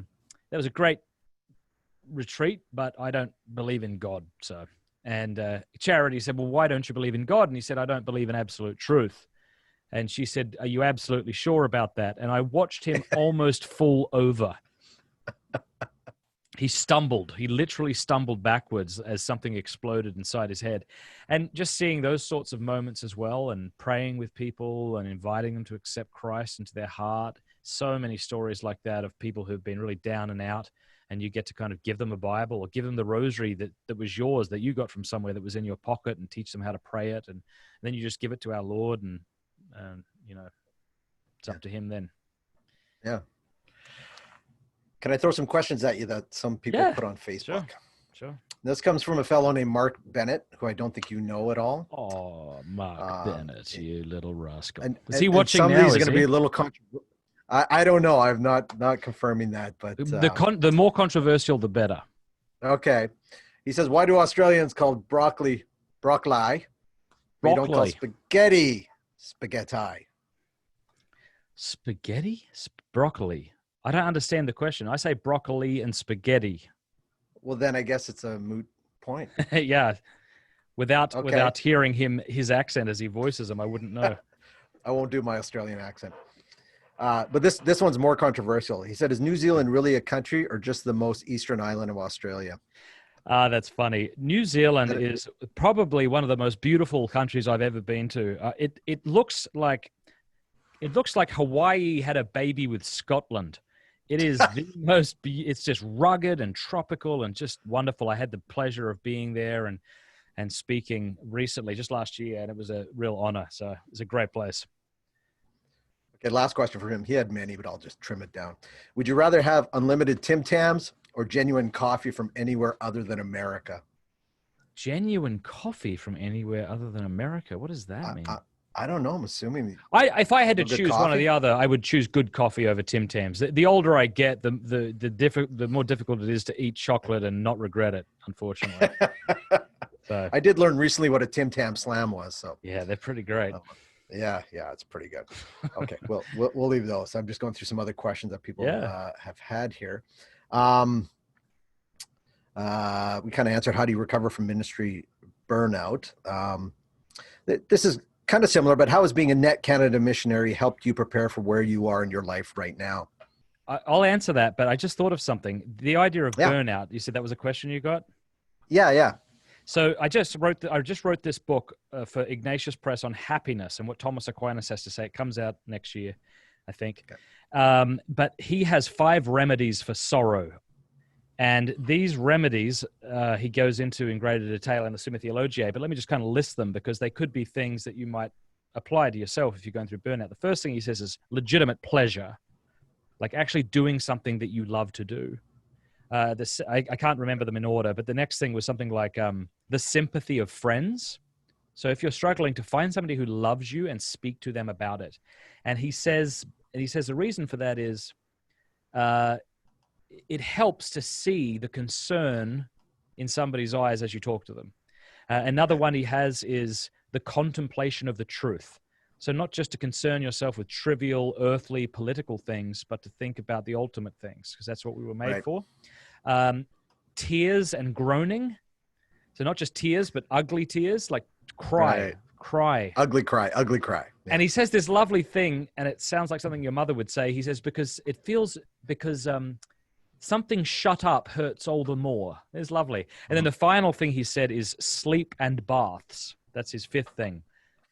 was a great retreat, but I don't believe in God. And Charity said, well, why don't you believe in God? And he said, I don't believe in absolute truth. And she said, are you absolutely sure about that? And I watched him almost fall over. He stumbled. He literally stumbled backwards as something exploded inside his head. And just seeing those sorts of moments as well, and praying with people and inviting them to accept Christ into their heart. So many stories like that of people who've been really down and out, and you get to kind of give them a Bible, or give them the rosary that was yours, that you got from somewhere, that was in your pocket, and teach them how to pray it. And then you just give it to our Lord, and it's up to him then. Yeah. Can I throw some questions at you that some people put on Facebook? Sure. This comes from a fellow named Mark Bennett, who I don't think you know at all. Oh, Mark Bennett, you little rascal. Is he watching now? Somebody's going to be a little controversial. I don't know. I'm not confirming that, but the more controversial, the better. Okay. He says, why do Australians call broccoli? We don't call spaghetti. Broccoli. I don't understand the question. I say broccoli and spaghetti. Well, then I guess it's a moot point. Yeah. Without Okay. without hearing his accent as he voices him, I wouldn't know. I won't do my Australian accent. But this one's more controversial. He said, is New Zealand really a country or just the most eastern island of Australia? That's funny. New Zealand is probably one of the most beautiful countries I've ever been to. It looks like Hawaii had a baby with Scotland. It is the most. It's just rugged and tropical and just wonderful. I had the pleasure of being there and speaking recently, just last year, and it was a real honor. So it's a great place. Okay, last question for him. He had many, but I'll just trim it down. Would you rather have unlimited Tim Tams or genuine coffee from anywhere other than America? Genuine coffee from anywhere other than America. What does that mean? I don't know. I'm assuming. If I had to choose one or the other, I would choose good coffee over Tim Tams. The older I get, the more difficult it is to eat chocolate and not regret it, unfortunately. So I did learn recently what a Tim Tam Slam was. So yeah, they're pretty great. Yeah, it's pretty good. Okay, well, we'll leave those. I'm just going through some other questions that people have had here. We kind of answered, how do you recover from ministry burnout? This is kind of similar, but how has being a net Canada missionary helped you prepare for where you are in your life right now? I'll answer that, but I just thought of something. The idea of burnout. You said that was a question you got? Yeah. So I just wrote this book for Ignatius Press on happiness and what Thomas Aquinas has to say. It comes out next year, I think. Okay. But he has 5 remedies for sorrow. And these remedies, he goes into in greater detail in the Summa Theologiae, but let me just kind of list them because they could be things that you might apply to yourself if you're going through burnout. The first thing he says is legitimate pleasure, like actually doing something that you love to do. I can't remember them in order, but the next thing was something like the sympathy of friends. So if you're struggling, to find somebody who loves you and speak to them about it. And he says the reason for that is it helps to see the concern in somebody's eyes as you talk to them. Another one he has is the contemplation of the truth. So not just to concern yourself with trivial, earthly, political things, but to think about the ultimate things, because that's what we were made for. Tears and groaning. So not just tears, but ugly tears, like cry. Ugly cry. Yeah. And he says this lovely thing, and it sounds like something your mother would say. He says, because something shut up hurts all the more. It's lovely. And then the final thing he said is sleep and baths. That's his 5th thing.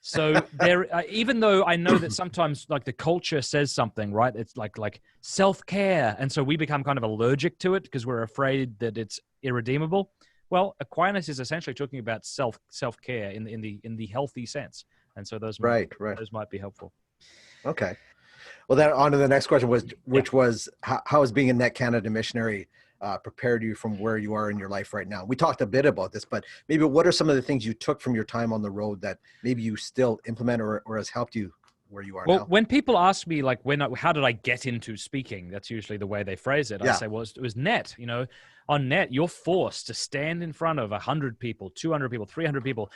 So there, even though I know that sometimes like the culture says something, right? It's like self-care. And so we become kind of allergic to it because we're afraid that it's irredeemable. Well, Aquinas is essentially talking about self-care in the healthy sense. And so those might be helpful. Okay. Well, then on to the next question was how is being a net Canada missionary prepared you from where you are in your life right now? We talked a bit about this, but maybe what are some of the things you took from your time on the road that maybe you still implement or has helped you where you are now? Well, when people ask me like how did I get into speaking, that's usually the way they phrase it. I say, well, it was net. On net, you're forced to stand in front of 100 people, 200 people, 300 people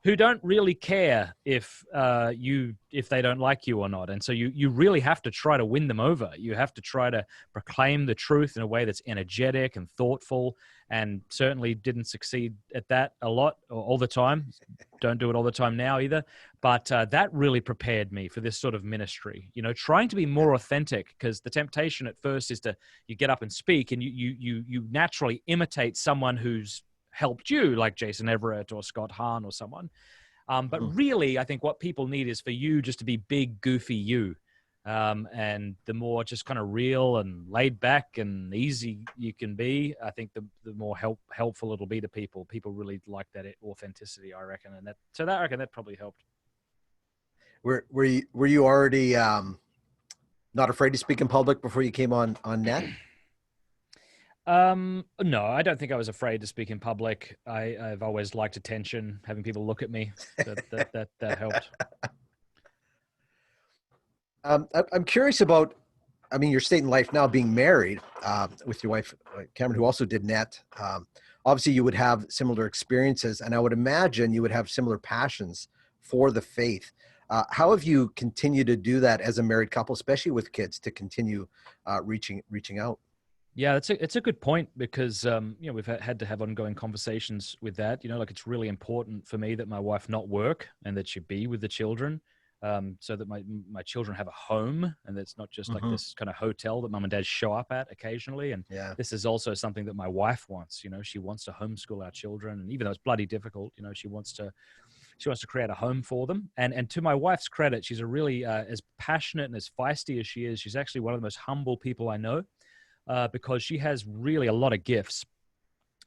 who don't really care if they don't like you or not. And so you really have to try to win them over. You have to try to proclaim the truth in a way that's energetic and thoughtful, and certainly didn't succeed at that a lot or all the time. Don't do it all the time now either. But that really prepared me for this sort of ministry, trying to be more authentic, because the temptation at first is you get up and speak and you naturally imitate someone who's helped you, like Jason Everett or Scott Hahn or someone. But really, I think what people need is for you just to be big, goofy you. And the more just kind of real and laid back and easy you can be, I think the more helpful it'll be to people. People really like that authenticity, I reckon. And I reckon that probably helped. Were you already not afraid to speak in public before you came on net? No, I don't think I was afraid to speak in public. I've always liked attention, having people look at me. That helped. I'm curious about, your state in life now, being married with your wife, Cameron, who also did net. Obviously, you would have similar experiences, and I would imagine you would have similar passions for the faith. How have you continued to do that as a married couple, especially with kids, to continue reaching out? Yeah, it's a good point because we've had to have ongoing conversations with that. Like it's really important for me that my wife not work and that she be with the children, so that my children have a home and it's not just like this kind of hotel that mom and dad show up at occasionally. And Yeah. this is also something that my wife wants. She wants to homeschool our children, and even though it's bloody difficult, she wants to create a home for them. And to my wife's credit, she's a really as passionate and as feisty as she is. She's actually one of the most humble people I know. Because she has really a lot of gifts.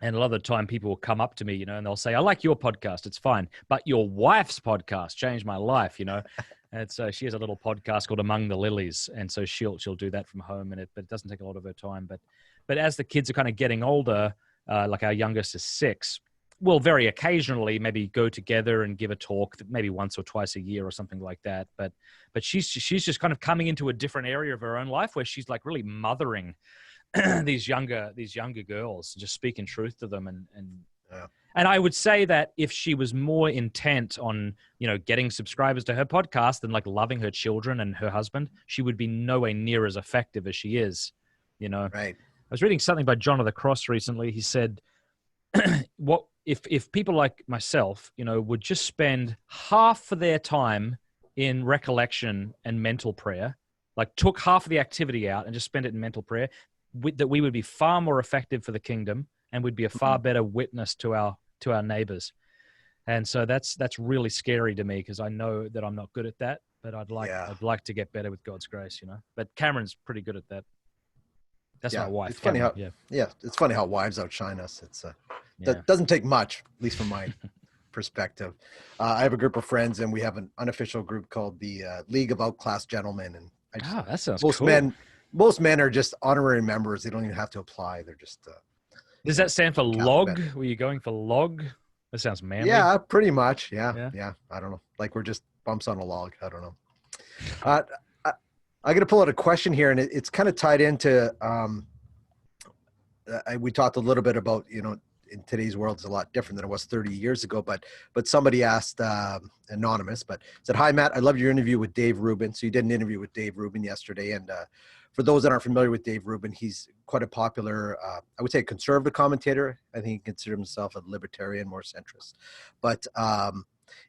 And a lot of the time people will come up to me, and they'll say, I like your podcast. It's fine. But your wife's podcast changed my life, And so she has a little podcast called Among the Lilies. And so she'll do that from home, but it doesn't take a lot of her time. But as the kids are kind of getting older, like our youngest is 6, we'll very occasionally maybe go together and give a talk, maybe once or twice a year or something like that. But she's just kind of coming into a different area of her own life where she's like really mothering these younger girls, just speaking truth to them. And I would say that if she was more intent on, getting subscribers to her podcast than like loving her children and her husband, she would be nowhere near as effective as she is, Right. I was reading something by John of the Cross recently. He said, what if people like myself, would just spend half of their time in recollection and mental prayer, like took half of the activity out and just spend it in mental prayer, that we would be far more effective for the kingdom and would be a far better witness to our neighbors. And so that's really scary to me because I know that I'm not good at that, but I'd like to get better with God's grace, But Cameron's pretty good at that. That's my wife. It's funny Cameron, it's funny how wives outshine us. It's that doesn't take much, at least from my perspective. I have a group of friends, and we have an unofficial group called the League of Outclassed Gentlemen. And that sounds cool. Most men are just honorary members. They don't even have to apply. They're just. Does that stand for log? Were you going for log? That sounds manly. Yeah, pretty much. Yeah. I don't know. Like we're just bumps on a log. I don't know. I'm going to pull out a question here, and it's kind of tied into. We talked a little bit about, in today's world it's a lot different than it was 30 years ago, but somebody asked, anonymous, but said, hi, Matt, I loved your interview with Dave Rubin. So you did an interview with Dave Rubin yesterday. And for those that aren't familiar with Dave Rubin, he's quite a popular, I would say a conservative commentator. I think he considers himself a libertarian, more centrist. But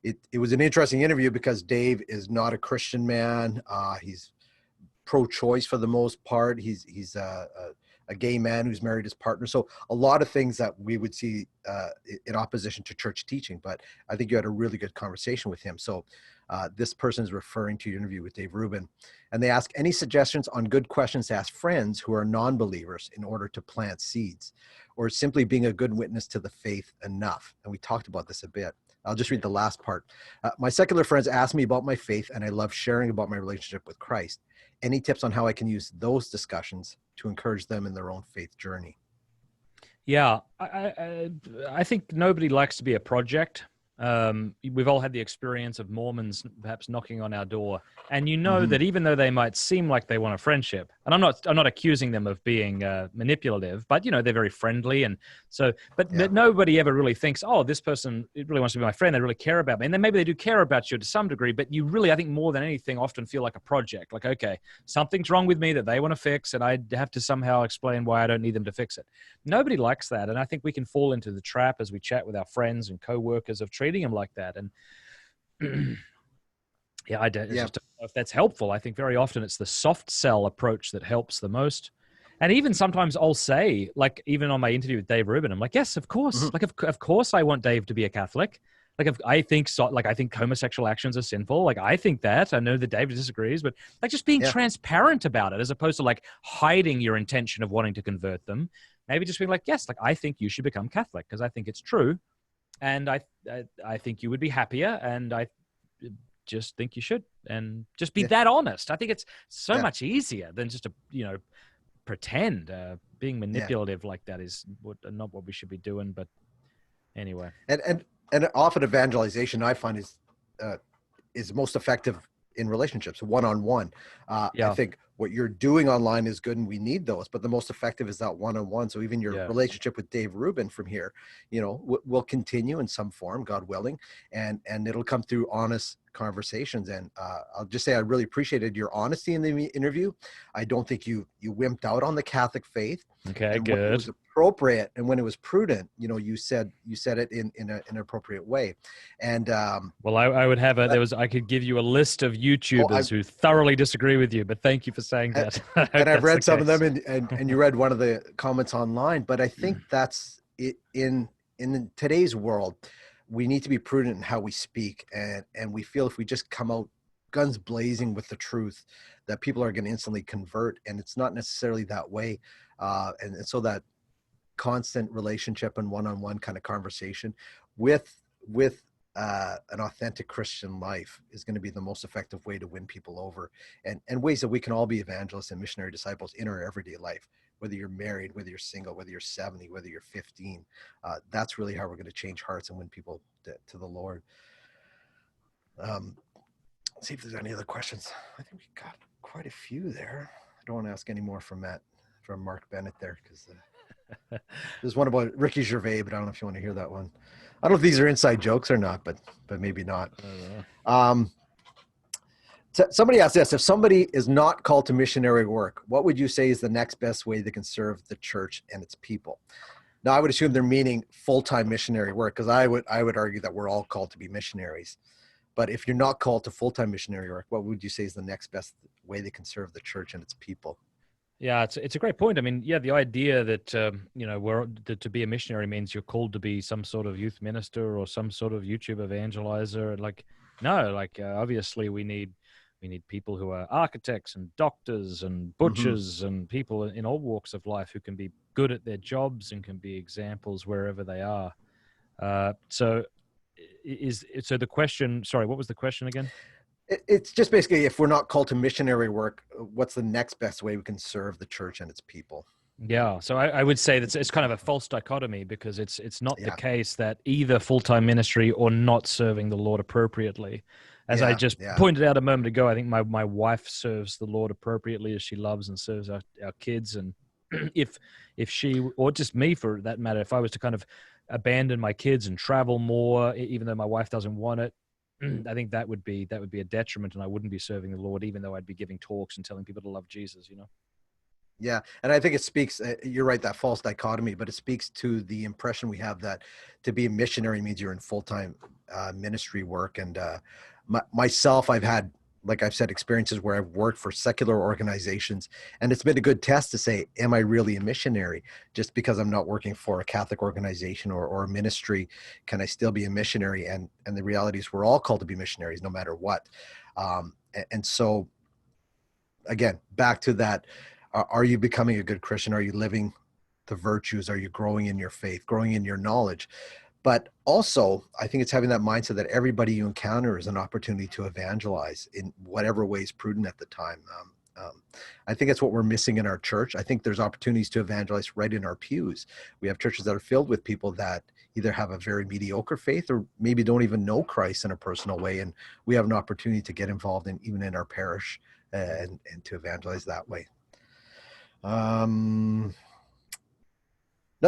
it was an interesting interview because Dave is not a Christian man. He's pro-choice for the most part. He's a gay man who's married his partner. So a lot of things that we would see in opposition to church teaching, but I think you had a really good conversation with him. So this person is referring to your interview with Dave Rubin, and they ask any suggestions on good questions to ask friends who are non-believers in order to plant seeds, or simply being a good witness to the faith enough. And we talked about this a bit. I'll just read the last part. My secular friends ask me about my faith, and I love sharing about my relationship with Christ. Any tips on how I can use those discussions to encourage them in their own faith journey? Yeah, I think nobody likes to be a project. We've all had the experience of Mormons perhaps knocking on our door, and that even though they might seem like they want a friendship, and I'm not accusing them of being manipulative, but they're very friendly, and so but nobody ever really thinks, oh, this person really wants to be my friend, they really care about me. And then maybe they do care about you to some degree, but you really, I think more than anything, often feel like a project. Like, okay, something's wrong with me that they want to fix, and I have to somehow explain why I don't need them to fix it. Nobody likes that, and I think we can fall into the trap as we chat with our friends and co-workers of treating them like that. And I just don't know if that's helpful. I think very often it's the soft sell approach that helps the most. And even sometimes I'll say, like, even on my interview with Dave Rubin, I'm like, yes, of course. Like, of course I want Dave to be a Catholic. Like, if I think I think homosexual actions are sinful. Like, I think that. I know that Dave disagrees, but like just being transparent about it, as opposed to like hiding your intention of wanting to convert them. Maybe just being like, yes, like I think you should become Catholic because I think it's true. And I think you would be happier, and I just think you should, and just be that honest. I think it's so much easier than just to pretend. Being manipulative like that is not what we should be doing. But anyway, and often evangelization I find is most effective in relationships, one-on-one. I think what you're doing online is good and we need those, but the most effective is that one-on-one. So even your relationship with Dave Rubin from here, will continue in some form, God willing, and it'll come through honest conversations. And I'll just say I really appreciated your honesty in the interview. I don't think you wimped out on the Catholic faith. Okay, and good. When it was appropriate and when it was prudent, you said it in an appropriate way. And well, I would have I could give you a list of YouTubers who thoroughly disagree with you, but thank you for saying that. And I've read some of them, and you read one of the comments online. But I think that's it in today's world. We need to be prudent in how we speak, and we feel if we just come out guns blazing with the truth, that people are going to instantly convert, and it's not necessarily that way. And so that constant relationship and one-on-one kind of conversation with an authentic Christian life is going to be the most effective way to win people over, and ways that we can all be evangelists and missionary disciples in our everyday life, whether you're married, whether you're single, whether you're 70, whether you're 15. That's really how we're going to change hearts and win people to the Lord. Let's see if there's any other questions. I think we got quite a few there. I don't want to ask any more from Mark Bennett there, because there's one about Ricky Gervais, but I don't know if you want to hear that one. I don't know if these are inside jokes or not, but maybe not. Somebody asked this: if somebody is not called to missionary work, what would you say is the next best way they can serve the church and its people? Now, I would assume they're meaning full-time missionary work, because I would argue that we're all called to be missionaries. But if you're not called to full-time missionary work, what would you say is the next best way they can serve the church and its people? Yeah, it's a great point. I mean, the idea that to be a missionary means you're called to be some sort of youth minister or some sort of YouTube evangelizer. Obviously we need people who are architects and doctors and butchers and people in all walks of life who can be good at their jobs and can be examples wherever they are. So the question? Sorry, what was the question again? It's just basically, if we're not called to missionary work, what's the next best way we can serve the church and its people? Yeah, so I would say that it's kind of a false dichotomy, because it's not the case that either full-time ministry or not serving the Lord appropriately. As I just pointed out a moment ago, I think my wife serves the Lord appropriately as she loves and serves our kids. And if she, or just me for that matter, if I was to kind of abandon my kids and travel more, even though my wife doesn't want it, I think that would be a detriment, and I wouldn't be serving the Lord, even though I'd be giving talks and telling people to love Jesus, Yeah. And I think it speaks, you're right, that false dichotomy, but it speaks to the impression we have that to be a missionary means you're in full-time ministry work. And myself, I've had, like I've said, experiences where I've worked for secular organizations, and it's been a good test to say, am I really a missionary? Just because I'm not working for a Catholic organization or a ministry, can I still be a missionary? And the reality is we're all called to be missionaries no matter what. And so again, back to that, are you becoming a good Christian? Are you living the virtues? Are you growing in your faith, growing in your knowledge? But also, I think it's having that mindset that everybody you encounter is an opportunity to evangelize in whatever way is prudent at the time. I think that's what we're missing in our church. I think there's opportunities to evangelize right in our pews. We have churches that are filled with people that either have a very mediocre faith or maybe don't even know Christ in a personal way. And we have an opportunity to get involved even in our parish and to evangelize that way. Another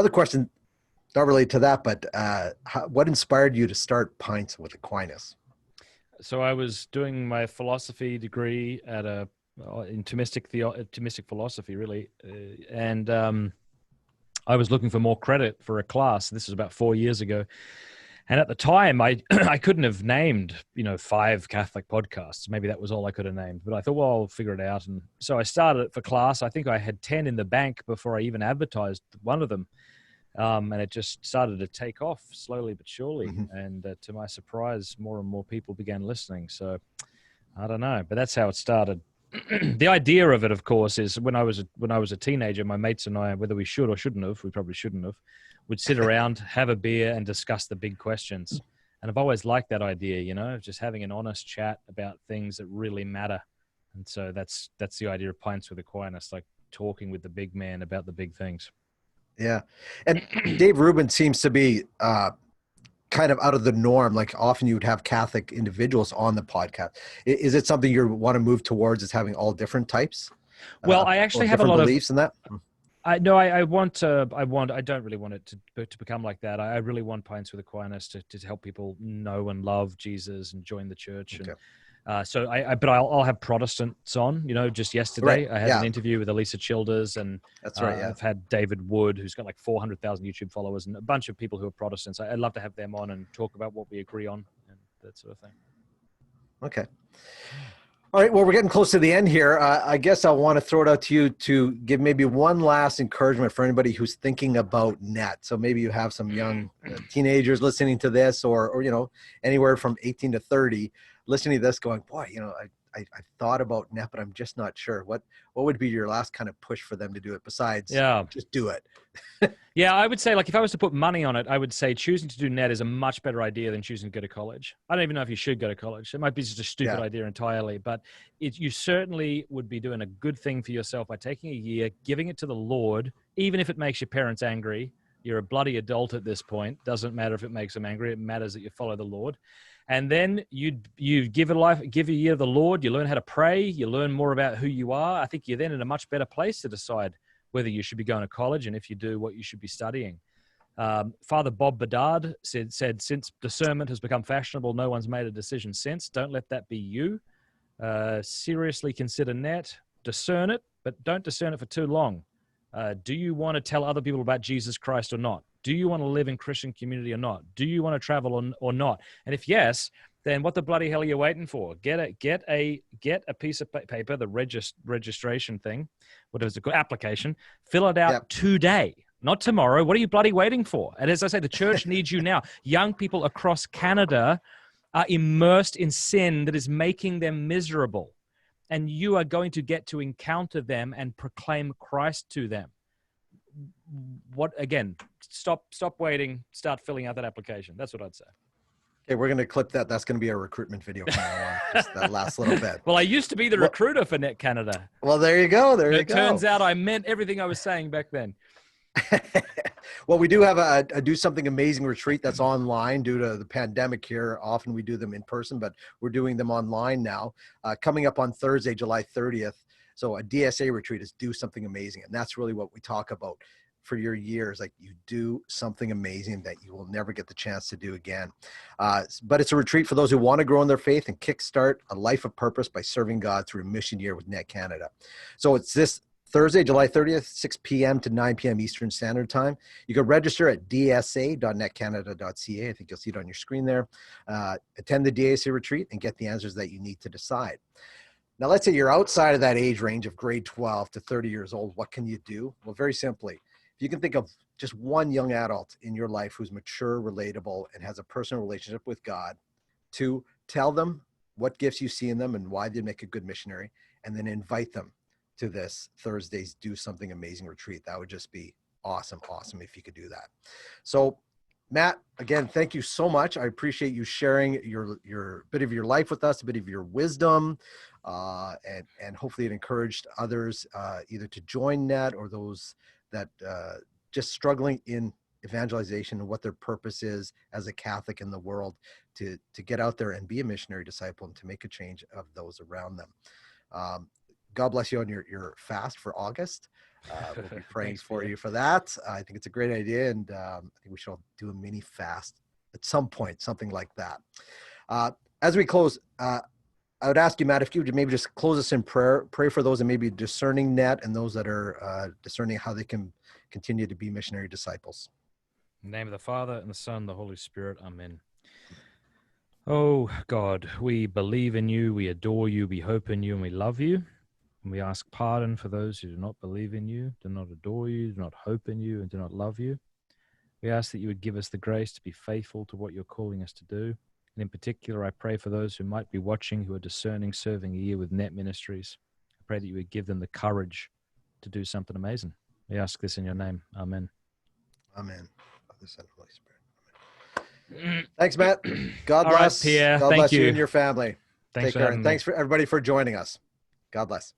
question, not related to that, but what inspired you to start Pints with Aquinas? So I was doing my philosophy degree at in Thomistic philosophy, really, and I was looking for more credit for a class. This was about 4 years ago, and at the time, I couldn't have named 5 Catholic podcasts. Maybe that was all I could have named. But I thought, well, I'll figure it out. And so I started it for class. I think I had 10 in the bank before I even advertised one of them. And it just started to take off slowly but surely. And to my surprise, more and more people began listening. So I don't know, but that's how it started. The idea of it, of course, is when I was a teenager, my mates and I, whether we should or shouldn't have, we probably shouldn't have, would sit around, have a beer, and discuss the big questions. And I've always liked that idea, of just having an honest chat about things that really matter. And so that's the idea of Pints with Aquinas, like talking with the big man about the big things. Yeah. And Dave Rubin seems to be kind of out of the norm. Like often you would have Catholic individuals on the podcast. Is it something you want to move towards, is having all different types? Well, I actually or have a different lot of beliefs in that? I no, I don't really want it to become like that. I really want Pints with Aquinas to help people know and love Jesus and join the church. Okay. And but I'll have Protestants on. Just yesterday Right. I had Yeah. an interview with Elisa Childers, and That's right. Yeah. I've had David Wood, who's got like 400,000 YouTube followers, and a bunch of people who are Protestants. I'd love to have them on and talk about what we agree on and that sort of thing. Okay. All right. Well, we're getting close to the end here. I guess I want to throw it out to you to give maybe one last encouragement for anybody who's thinking about net. So maybe you have some young teenagers listening to this, or anywhere from 18 to 30 listening to this, going, boy, I thought about net, but I'm just not sure. What would be your last kind of push for them to do it besides just do it? Yeah, I would say, like, if I was to put money on it, I would say choosing to do net is a much better idea than choosing to go to college. I don't even know if you should go to college. It might be just a stupid idea entirely, but you certainly would be doing a good thing for yourself by taking a year, giving it to the Lord, even if it makes your parents angry. You're a bloody adult at this point. Doesn't matter if it makes them angry. It matters that you follow the Lord. And then you give a year to the Lord. You learn how to pray. You learn more about who you are. I think you're then in a much better place to decide whether you should be going to college, and if you do, what you should be studying. Father Bob Bedard said, since discernment has become fashionable, no one's made a decision since. Don't let that be you. Seriously consider net. Discern it, but don't discern it for too long. Do you want to tell other people about Jesus Christ or not? Do you want to live in Christian community or not? Do you want to travel or not? And if yes, then what the bloody hell are you waiting for? Get a piece of paper, the registration thing, what is it called? Application. Fill it out today, not tomorrow. What are you bloody waiting for? And as I say, the church needs you now. Young people across Canada are immersed in sin that is making them miserable. And you are going to get to encounter them and proclaim Christ to them. Stop waiting, start filling out that application. That's what I'd say. Okay, we're going to clip that. That's going to be our recruitment video from now on, just that last little bit. Well, I used to be the recruiter for Net Canada. Well, there you go. It turns out I meant everything I was saying back then. Well, we do have a Do Something Amazing retreat that's online due to the pandemic here. Often we do them in person, but we're doing them online now. Coming up on Thursday, July 30th. So a DSA retreat is Do Something Amazing. And that's really what we talk about for your years. Like, you do something amazing that you will never get the chance to do again. But it's a retreat for those who want to grow in their faith and kickstart a life of purpose by serving God through a mission year with Net Canada. So it's this Thursday, July 30th, 6 p.m. to 9 p.m. Eastern Standard Time. You can register at dsa.netcanada.ca. I think you'll see it on your screen there. Attend the DSA retreat and get the answers that you need to decide. Now, let's say you're outside of that age range of grade 12 to 30 years old. What can you do? Well, very simply, if you can think of just one young adult in your life who's mature, relatable, and has a personal relationship with God, to tell them what gifts you see in them and why they make a good missionary, and then invite them to this Thursday's Do Something Amazing retreat. That would just be awesome if you could do that. So, Matt, again, thank you so much. I appreciate you sharing your bit of your life with us, a bit of your wisdom, and hopefully it encouraged others either to join NET or those that just struggling in evangelization and what their purpose is as a Catholic in the world to get out there and be a missionary disciple and to make a change of those around them. God bless you on your fast for August. We'll be praying for you for that. I think it's a great idea, and I think we should all do a mini fast at some point, something like that. As we close, I would ask you, Matt, if you would maybe just close us in prayer, pray for those that may be discerning net and those that are discerning how they can continue to be missionary disciples. In the name of the Father, and the Son, and the Holy Spirit. Amen. Oh, God, we believe in you, we adore you, we hope in you, and we love you. And we ask pardon for those who do not believe in you, do not adore you, do not hope in you, and do not love you. We ask that you would give us the grace to be faithful to what you're calling us to do. And in particular, I pray for those who might be watching, who are discerning, serving a year with Net Ministries. I pray that you would give them the courage to do something amazing. We ask this in your name. Amen. Amen. Father, Son, Holy Spirit. Thanks, Matt. God All right, bless. Pierre. God Thank bless you you and your family. Thanks Take for care. having And me. thanks for everybody for joining us. God bless.